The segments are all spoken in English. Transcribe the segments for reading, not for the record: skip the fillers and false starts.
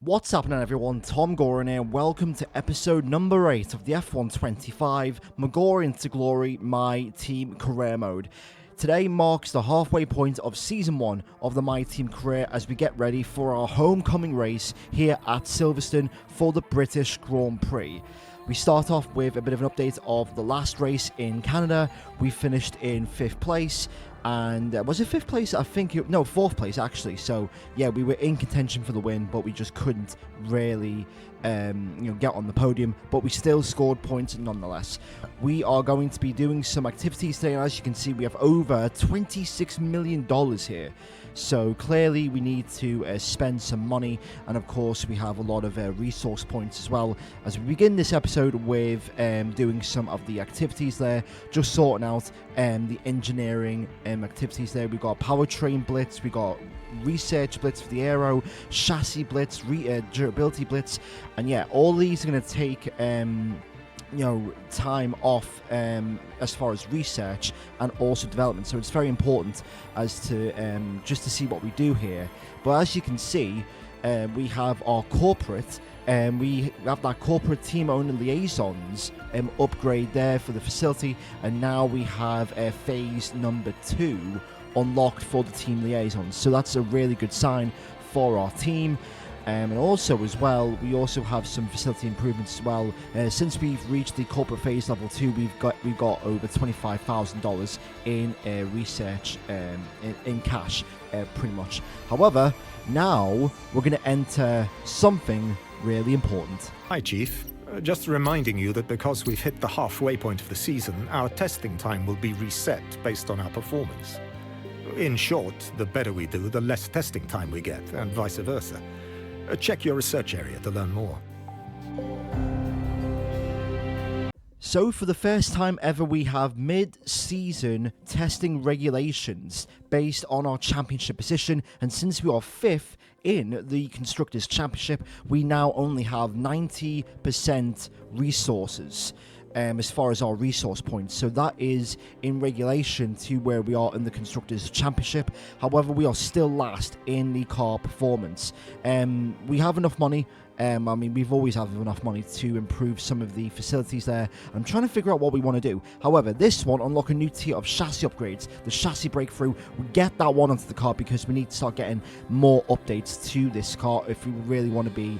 What's happening, everyone? TomGorian here. Welcome to episode number 8 of the F125 McGorian to Glory My Team Career Mode. Today marks the halfway point of Season 1 of the My Team Career as we get ready for our homecoming race here at Silverstone for the British Grand Prix. We start off with a bit of an update of the last race in Canada. We finished in 5th place. And was it 5th place? I think no, 4th place actually. So yeah, we were in contention for the win, but we just couldn't really, get on the podium. But we still scored points nonetheless. We are going to be doing some activities today, and as you can see, we have over $26 million here. So clearly we need to spend some money, and of course we have a lot of resource points as well as we begin this episode with doing some of the activities there, just sorting out the engineering activities there. We got powertrain blitz, we got research blitz for the aero, chassis blitz, durability blitz, and yeah, all these are going to take time off as far as research and also development. So it's very important as to just to see what we do here. But as you can see, we have our corporate, we have that corporate team owner liaisons upgrade there for the facility, and now we have phase number 2 unlocked for the team liaisons. So that's a really good sign for our team. And also as well, we also have some facility improvements as well. Since we've reached the corporate phase level 2, we've got over $25,000 in research in cash, pretty much. However, now we're going to enter something really important. Hi, Chief. Just reminding you that because we've hit the halfway point of the season, our testing time will be reset based on our performance. In short, the better we do, the less testing time we get, and vice versa. Check your research area to learn more. So for the first time ever, we have mid-season testing regulations based on our championship position, and since we are 5th in the Constructors' Championship, we now only have 90% resources as far as our resource points. So that is in regulation to where we are in the Constructors' Championship. However, we are still last in the car performance. We have enough money. We've always had enough money to improve some of the facilities there. I'm trying to figure out what we want to do. However, this one, unlock a new tier of chassis upgrades, the chassis breakthrough. We get that one onto the car because we need to start getting more updates to this car if we really want to be,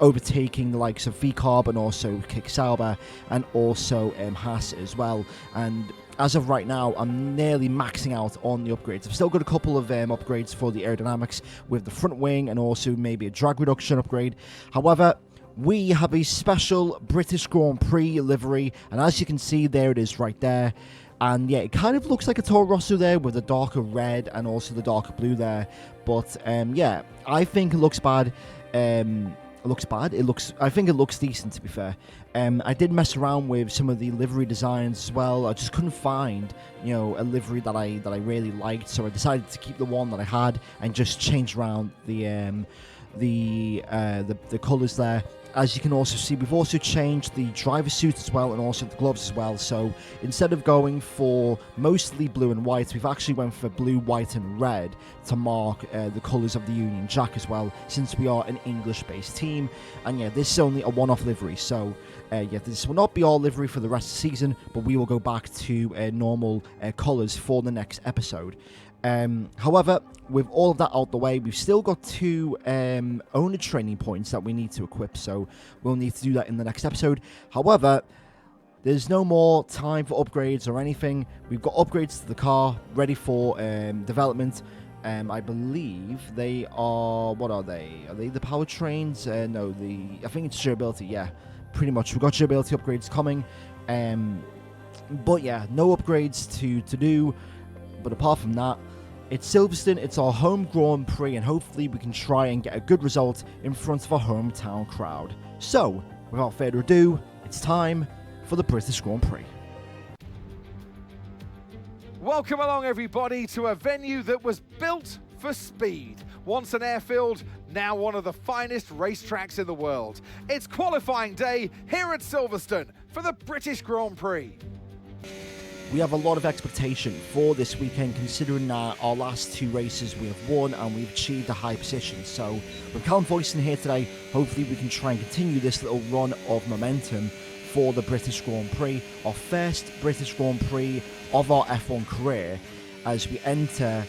overtaking the likes of V-Carb and also Kick Sauber and also Haas as well. And as of right now, I'm nearly maxing out on the upgrades. I've still got a couple of upgrades for the aerodynamics with the front wing and also maybe a drag reduction upgrade. However, we have a special British Grand Prix livery, and as you can see, there it is right there. And yeah, it kind of looks like a Toro Rosso there with the darker red and also the darker blue there. But yeah, I think it looks bad. I think it looks decent, to be fair. I did mess around with some of the livery designs as well. I just couldn't find, a livery that I really liked, so I decided to keep the one that I had and just change around the colours there. As you can also see, we've also changed the driver suit as well and also the gloves as well. So instead of going for mostly blue and white, we've actually went for blue, white and red to mark the colours of the Union Jack as well, since we are an English-based team. And yeah, this is only a one-off livery. So this will not be our livery for the rest of the season, but we will go back to normal colours for the next episode. However, with all of that out the way, we've still got 2 owner training points that we need to equip, so we'll need to do that in the next episode. However, there's no more time for upgrades or anything. We've got upgrades to the car ready for development. I believe they are, what are they? Are they the powertrains? No, I think it's durability, yeah, pretty much. We've got durability upgrades coming. But yeah, no upgrades to do. But apart from that, it's Silverstone, it's our home Grand Prix, and hopefully we can try and get a good result in front of our hometown crowd. So, without further ado, it's time for the British Grand Prix. Welcome along, everybody, to a venue that was built for speed. Once an airfield, now one of the finest racetracks in the world. It's qualifying day here at Silverstone for the British Grand Prix. we have a lot of expectation for this weekend, considering that our last 2 races we have won and we've achieved a high position. So with Callum Voisin here today, hopefully we can try and continue this little run of momentum for the British Grand Prix, our first British Grand Prix of our F1 career, as we enter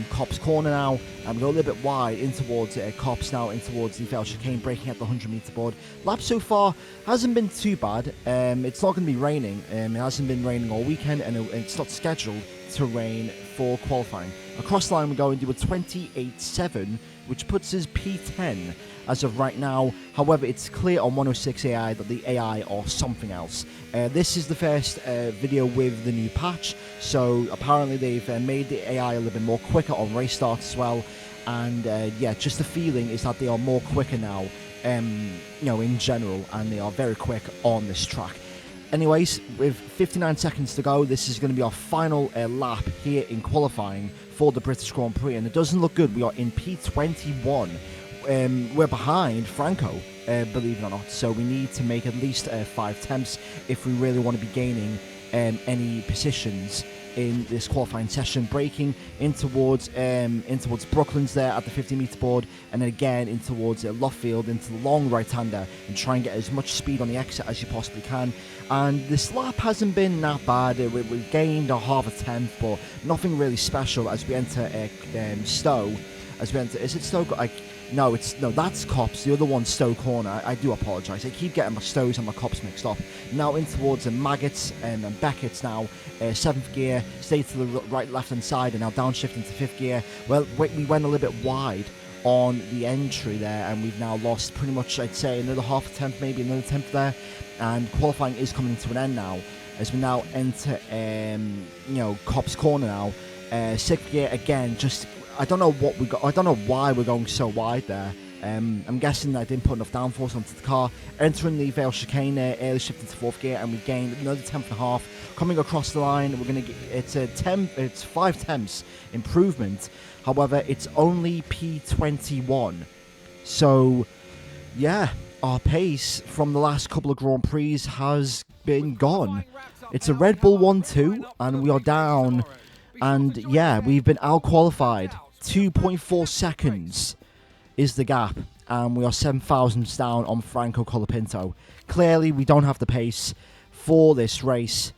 Copse Corner now, and we go a little bit wide in towards Copse now, in towards the Vale Chicane, braking at the 100-metre board. Lap so far hasn't been too bad. It's not going to be raining. It hasn't been raining all weekend, and it's not scheduled to rain for qualifying. Across the line we go and do a 28.7, which puts us P10 as of right now. However, it's clear on 106 AI that the AI are something else. This is the first video with the new patch, so apparently they've made the AI a little bit more quicker on race starts as well. And yeah, just the feeling is that they are more quicker now, you know, in general, and they are very quick on this track. Anyways, with 59 seconds to go, this is going to be our final lap here in qualifying for the British Grand Prix, and it doesn't look good. We are in P21. We're behind Franco, believe it or not, so we need to make at least 5 attempts if we really want to be gaining any positions in this qualifying session, braking in towards Brooklands there at the 50-metre board, and then again in towards Luffield into the long right-hander, and try and get as much speed on the exit as you possibly can. And this lap hasn't been that bad. We've gained a half a tenth, but nothing really special as we enter Stowe. As we enter, is it Stowe? No, that's Copse. The other one's Stowe Corner. I do apologise. I keep getting my Stowes and my Copse mixed up. Now in towards Maggots and Beckett's now. 7th gear, stay to the right, left-hand side, and now downshift into 5th gear. Well, we went a little bit wide on the entry there, and we've now lost pretty much, I'd say, another half a tenth, maybe another tenth there. And qualifying is coming to an end now, as we now enter, you know, Copse Corner now. 6th gear again, just... I don't know what we got. I don't know why we're going so wide there. I'm guessing that I didn't put enough downforce onto the car. Entering the Vale Chicane there, early shift into 4th gear, and we gained another tenth and a half. Coming across the line, we're gonna get it's 5 tenths improvement. However, it's only P21. So, yeah, our pace from the last couple of Grand Prix has been gone. It's a Red Bull 1-2, and we are down. And yeah, we've been out-qualified. 2.4 seconds is the gap, and we are 7 thousandths down on Franco Colapinto. Clearly, we don't have the pace for this race,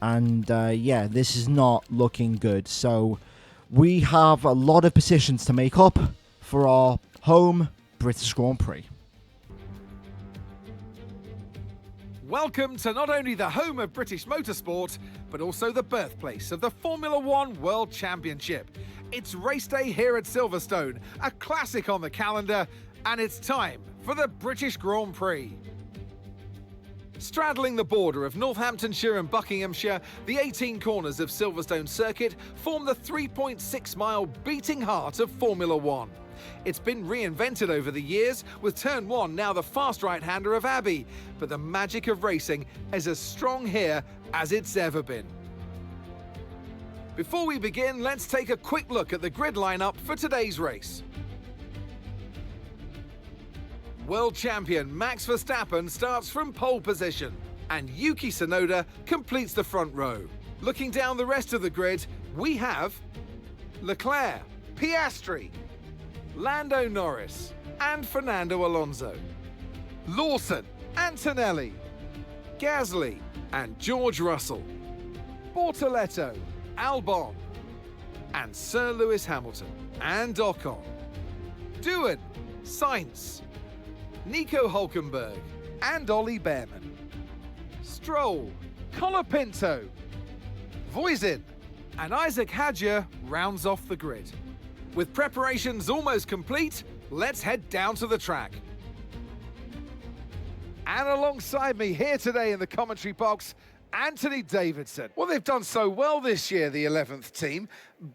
and yeah, this is not looking good. So we have a lot of positions to make up for our home British Grand Prix. Welcome to not only the home of British motorsport, but also the birthplace of the Formula One World Championship. It's race day here at Silverstone, a classic on the calendar, and it's time for the British Grand Prix. Straddling the border of Northamptonshire and Buckinghamshire, the 18 corners of Silverstone Circuit form the 3.6-mile beating heart of Formula One. It's been reinvented over the years, with Turn 1 now the fast right-hander of Abbey, but the magic of racing is as strong here as it's ever been. Before we begin, let's take a quick look at the grid lineup for today's race. World champion Max Verstappen starts from pole position, and Yuki Tsunoda completes the front row. Looking down the rest of the grid, we have Leclerc, Piastri, Lando Norris and Fernando Alonso, Lawson, Antonelli, Gasly and George Russell, Bortoletto, Albon and Sir Lewis Hamilton and Ocon, Doohan, Sainz, Nico Hülkenberg and Ollie Behrman, Stroll, Colapinto, Voisin and Isaac Hadjar rounds off the grid. With preparations almost complete, let's head down to the track. And alongside me here today in the commentary box, Anthony Davidson. Well, they've done so well this year, the 11th team,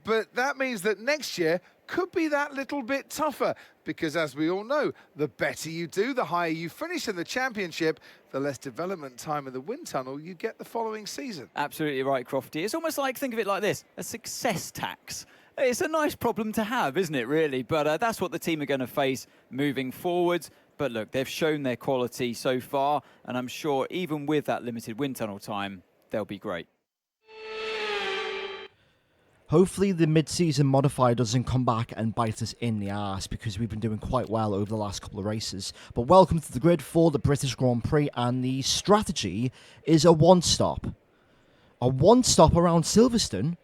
but that means that next year could be that little bit tougher, because as we all know, the better you do, the higher you finish in the championship, the less development time in the wind tunnel you get the following season. Absolutely right, Crofty. It's almost like, think of it like this, a success tax. It's a nice problem to have, isn't it, really? But that's what the team are going to face moving forward. But look, they've shown their quality so far, and I'm sure even with that limited wind tunnel time, they'll be great. Hopefully the mid-season modifier doesn't come back and bite us in the arse, because we've been doing quite well over the last couple of races. But welcome to the grid for the British Grand Prix, and the strategy is a one-stop. A one-stop around Silverstone?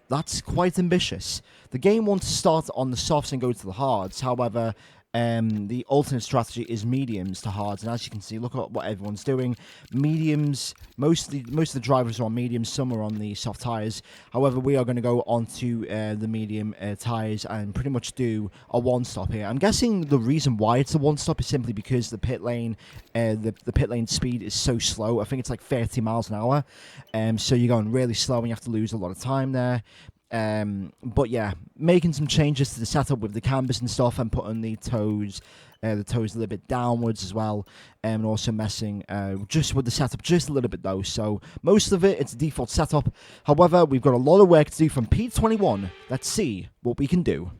That's quite ambitious. The game wants to start on the softs and go to the hards. However, the alternate strategy is mediums to hards, and as you can see, look at what everyone's doing. Mediums, most of the drivers are on mediums, some are on the soft tyres. However, we are going to go onto the medium tyres and pretty much do a one-stop here. I'm guessing the reason why it's a one-stop is simply because the pit lane, the pit lane speed is so slow. I think it's like 30 miles an hour, so you're going really slow and you have to lose a lot of time there. But yeah, making some changes to the setup with the cambers and stuff, and putting the toes a little bit downwards as well, and also messing just with the setup just a little bit though. So most of it, it's a default setup. However, we've got a lot of work to do from P21. Let's see what we can do.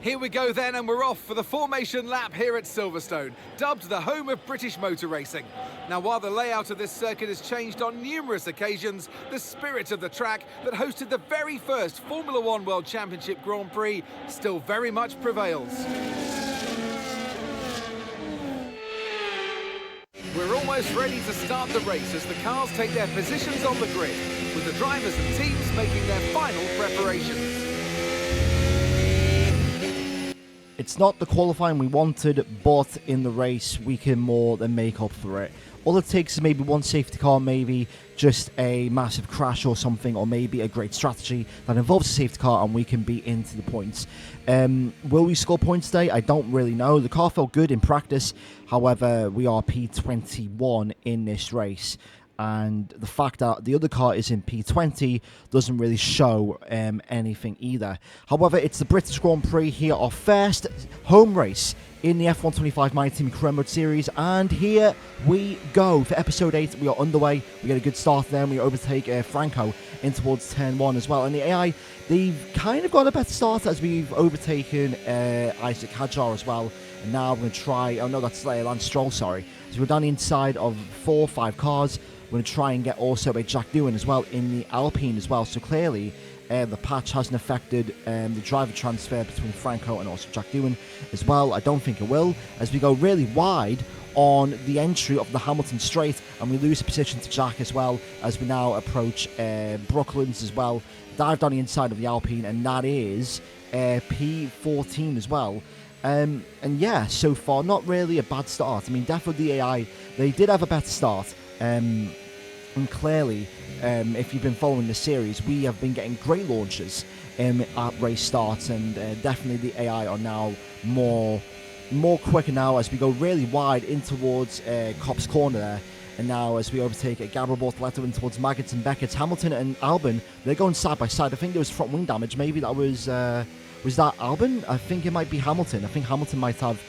Here we go then, and we're off for the formation lap here at Silverstone, dubbed the home of British motor racing. Now, while the layout of this circuit has changed on numerous occasions, the spirit of the track that hosted the very first Formula One World Championship Grand Prix still very much prevails. We're almost ready to start the race as the cars take their positions on the grid, with the drivers and teams making their final preparations. It's not the qualifying we wanted, but in the race we can more than make up for it. All it takes is maybe one safety car, maybe just a massive crash or something, or maybe a great strategy that involves a safety car, and we can be into the points. Will we score points today? I don't really know. The car felt good in practice. However, we are P21 in this race, and the fact that the other car is in P20 doesn't really show anything either. However, it's the British Grand Prix here, our first home race in the F125 My Team Career Mode Series, and here we go. For episode 8, we are underway. We get a good start there, and we overtake Franco in towards turn 1 as well. And the AI, they've kind of got a better start as we've overtaken Isaac Hadjar as well. And now we're going to try, oh no, that's Lance Stroll, sorry. So we're down the inside of 4 or 5 cars. We're going to try and get also a Jack Doohan as well in the Alpine as well. So clearly, the patch hasn't affected the driver transfer between Franco and also Jack Doohan as well. I don't think it will, as we go really wide on the entry of the Hamilton Straight, and we lose a position to Jack as well as we now approach Brooklands as well. Dive down the inside of the Alpine, and that is P14 as well. And yeah, so far, not really a bad start. I mean, definitely the AI, they did have a better start. And clearly, if you've been following the series, we have been getting great launches at race starts, and definitely the AI are now more quicker now as we go really wide in towards Copse Corner there. And now as we overtake Gabriel Bortoleto in towards Maggots and Beckett's, Hamilton and Albon, they're going side by side. I think there was front wing damage. Maybe that was that Albon? I think it might be Hamilton. I think Hamilton might have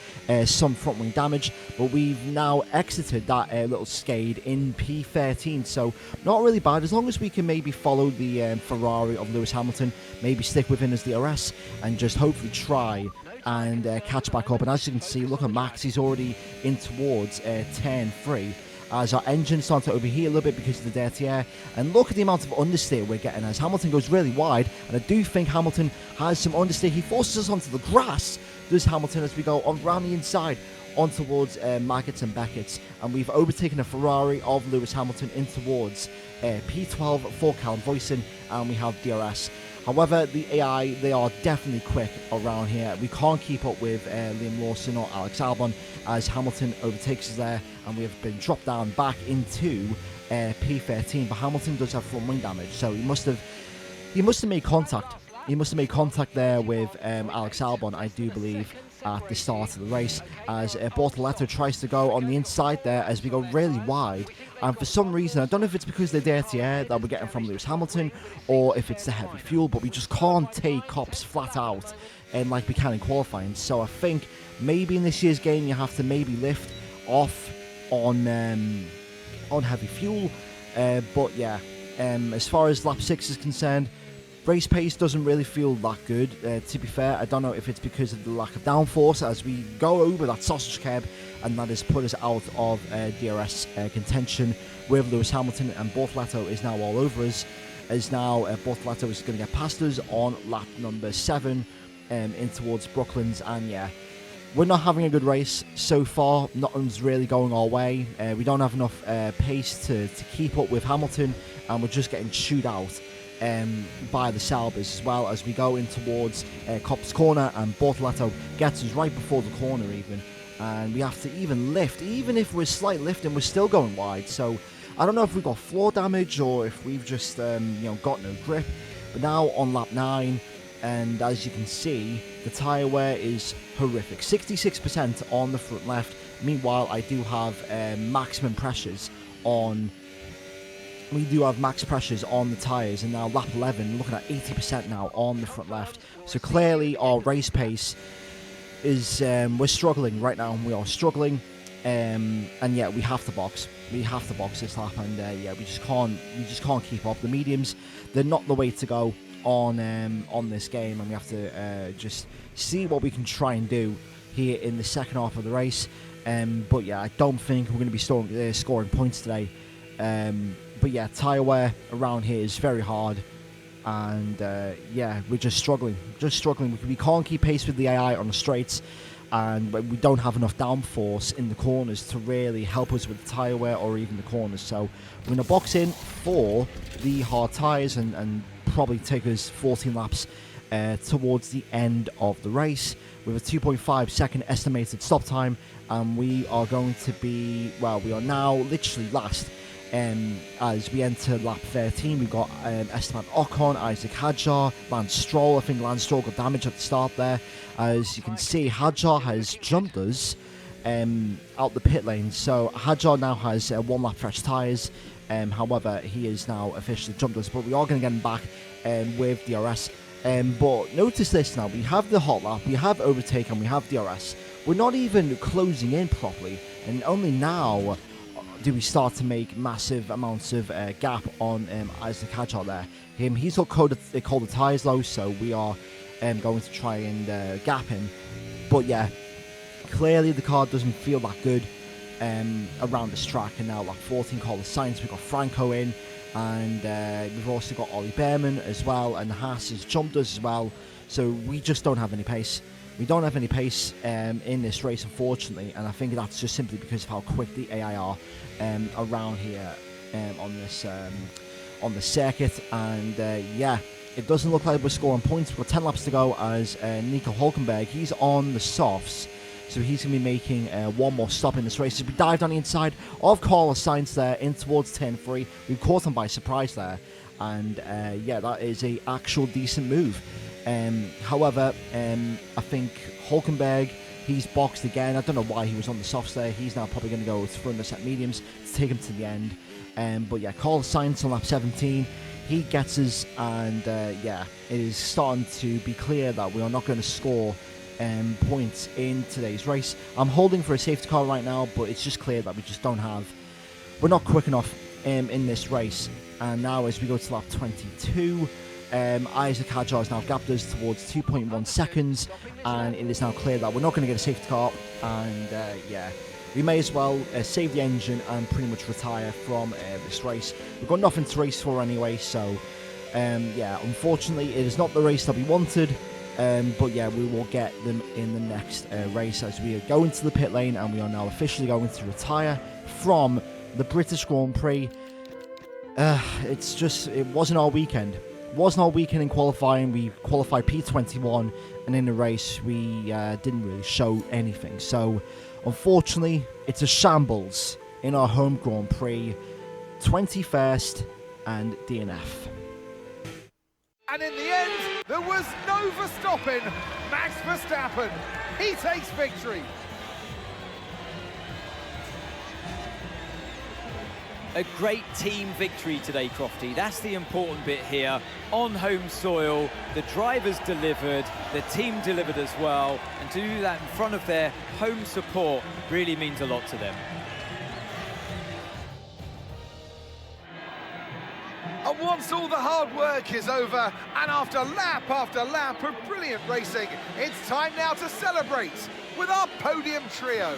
some front wing damage, but we've now exited that little skade in P13, so not really bad, as long as we can maybe follow the Ferrari of Lewis Hamilton, maybe stick within as DRS, and just hopefully try and catch back up. And as you can see, look at Max, he's already in towards turn 3, as our engine's starting to overheat a little bit because of the dirty air. And look at the amount of understeer we're getting as Hamilton goes really wide, and I do think Hamilton has some understeer. He forces us onto the grass, does Hamilton, as we go on around the inside on towards Maggots and Beckett's, and we've overtaken a Ferrari of Lewis Hamilton in towards P12 for Callum Voisin, and we have DRS. However, the AI, they are definitely quick around here. We can't keep up with Liam Lawson or Alex Albon as Hamilton overtakes us there, and we have been dropped down back into P13. But Hamilton does have front wing damage, so he must have made contact. He must have made contact there with Alex Albon, I do believe, at the start of the race, as Bortoleto tries to go on the inside there as we go really wide. And for some reason, I don't know if it's because of the dirty air that we're getting from Lewis Hamilton, or if it's the heavy fuel, but we just can't take Copse flat out like we can in qualifying. So I think maybe in this year's game you have to maybe lift off on heavy fuel. But yeah, as far as lap 6 is concerned, Race pace doesn't really feel that good, to be fair. I don't know if it's because of the lack of downforce as we go over that sausage curb, and that has put us out of DRS contention with Lewis Hamilton, and Bortoleto is now all over us, as now Bortoleto is going to get past us on lap number 7 in towards Brooklands, and yeah, we're not having a good race so far. Nothing's really going our way. We don't have enough pace to keep up with Hamilton, and we're just getting chewed out by the Salvers as well as we go in towards Copse Corner, and Bortoleto gets us right before the corner even, and we have to even lift. Even if we're slight lifting, we're still going wide. So I don't know if we've got floor damage or if we've just got no grip. But now on lap 9, and as you can see, the tyre wear is horrific. 66% on the front left. Meanwhile, I do have maximum pressures on. We do have max pressures on the tyres, and now lap 11, looking at 80% now on the front left. So clearly, our race pace is we're struggling right now. We are struggling, and yeah, we have to box. We have to box this lap, and yeah, we just can't keep up. The mediums, they're not the way to go on this game, and we have to just see what we can try and do here in the second half of the race. But yeah, I don't think we're going to be scoring points today. But yeah, tyre wear around here is very hard, and yeah, we're just struggling. We can't keep pace with the AI on the straights, and we don't have enough downforce in the corners to really help us with the tyre wear or even the corners. So we're going to box in for the hard tyres and probably take us 14 laps towards the end of the race with a 2.5 second estimated stop time, and we are going to be, well, we are now literally last. As we enter lap 13, we've got Esteban Ocon, Isaac Hadjar, Lance Stroll. I think Lance Stroll got damage at the start there. As you can see, Hadjar has jumped us out the pit lane. So Hadjar now has 1 lap fresh tyres. However, he is now officially jumped us, but we are going to get him back with DRS. But notice this now, we have the hot lap, we have overtake, and we have DRS. We're not even closing in properly, and only now do we start to make massive amounts of gap on Isaac Hadjar there. He's got called the tyres low, so we are going to try and gap him. But yeah, clearly the car doesn't feel that good around this track. And now like 14 Carlos Sainz, we've got Franco in, and we've also got Ollie Behrman as well, and Haas has jumped us as well. So we just don't have any pace. We don't have any pace in this race, unfortunately, and I think that's just simply because of how quick the AI are around here on the circuit. And yeah, it doesn't look like we're scoring points. We've got 10 laps to go as Nico Hülkenberg, he's on the softs, so he's going to be making one more stop in this race. As we dived on the inside of Carlos Sainz there in towards turn 3, we caught him by surprise there, and yeah, that is a actual decent move. However, I think Hülkenberg, he's boxed again. I don't know why he was on the softs there. He's now probably going to go through the set mediums to take him to the end. But yeah, Carlos Sainz on lap 17, he gets us, and yeah, it is starting to be clear that we are not going to score points in today's race. I'm holding for a safety car right now, but it's just clear that we just don't have, we're not quick enough in this race. And now as we go to lap 22, Isaac Hadjar has now gapped us towards 2.1 seconds, and it is now clear that we're not going to get a safety car, and yeah, we may as well save the engine and pretty much retire from this race. We've got nothing to race for anyway, so yeah, unfortunately it is not the race that we wanted, but yeah, we will get them in the next race as we are going to the pit lane, and we are now officially going to retire from the British Grand Prix. It's just, it wasn't our weekend. Wasn't our weekend in qualifying. We qualified P21, and in the race we didn't really show anything. So unfortunately, it's a shambles in our home Grand Prix. 21st and DNF. And in the end, there was no stopping Max Verstappen. He takes victory. A great team victory today, Crofty. That's the important bit here. On home soil, the drivers delivered, the team delivered as well, and to do that in front of their home support really means a lot to them. And what once all the hard work is over, and after lap of brilliant racing, it's time now to celebrate with our podium trio.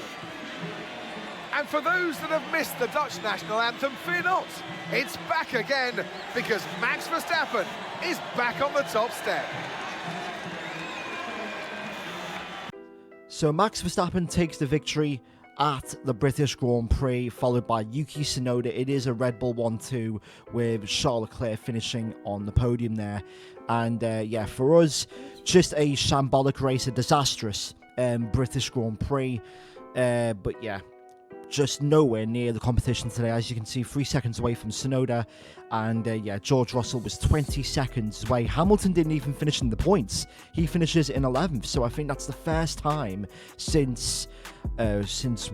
And for those that have missed the Dutch national anthem, fear not, it's back again, because Max Verstappen is back on the top step. So Max Verstappen takes the victory at the British Grand Prix, followed by Yuki Tsunoda. It is a Red Bull 1-2 with Charles Leclerc finishing on the podium there. And yeah, for us, just a shambolic race, a disastrous British Grand Prix. But yeah, just nowhere near the competition today. As you can see, 3 seconds away from Tsunoda, and yeah, George Russell was 20 seconds away. Hamilton didn't even finish in the points. He finishes in 11th, so I think that's the first time since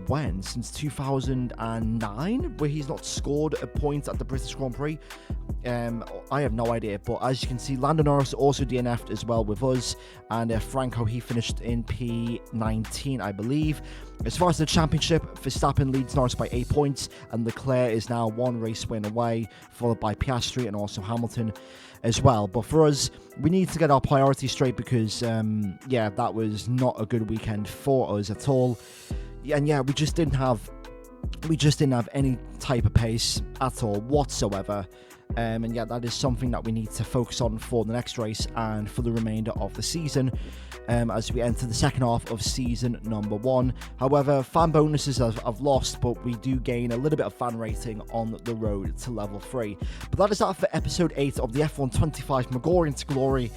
when? Since 2009, where he's not scored a point at the British Grand Prix. I have no idea, but as you can see, Lando Norris also DNF'd as well with us, and Franco, he finished in P19, I believe. As far as the championship, Verstappen leads Norris by 8 points, and Leclerc is now 1 race win away, followed by Piastri and also Hamilton as well. But for us, we need to get our priorities straight, because yeah, that was not a good weekend for us at all. And yeah, we just didn't have any type of pace at all whatsoever. And yeah, that is something that we need to focus on for the next race and for the remainder of the season, as we enter the second half of season number 1. However, fan bonuses have lost, but we do gain a little bit of fan rating on the road to level 3. But that is that for episode 8 of the F1 25 TomGorian to Glory.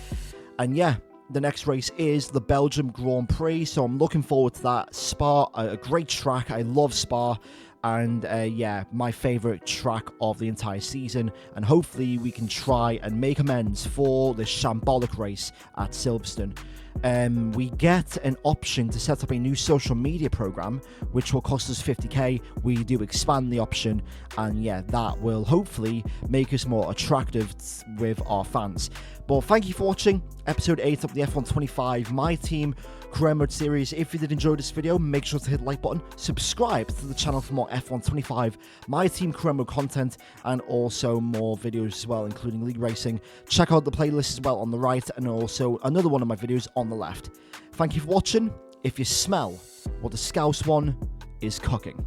And yeah, the next race is the Belgium Grand Prix, so I'm looking forward to that. Spa, a great track. I love Spa. And yeah, my favourite track of the entire season, and hopefully we can try and make amends for this shambolic race at Silverstone. We get an option to set up a new social media program, which will cost us 50k. We do expand the option, and yeah, that will hopefully make us more attractive with our fans. But thank you for watching episode 8 of the F1 25 My Team Career Mode series. If you did enjoy this video, make sure to hit the like button, subscribe to the channel for more F1 25 My Team Career Mode content, and also more videos as well, including league racing. Check out the playlist as well on the right, and also another one of my videos on the left. Thank you for watching. If you smell what the Scouse one is cooking.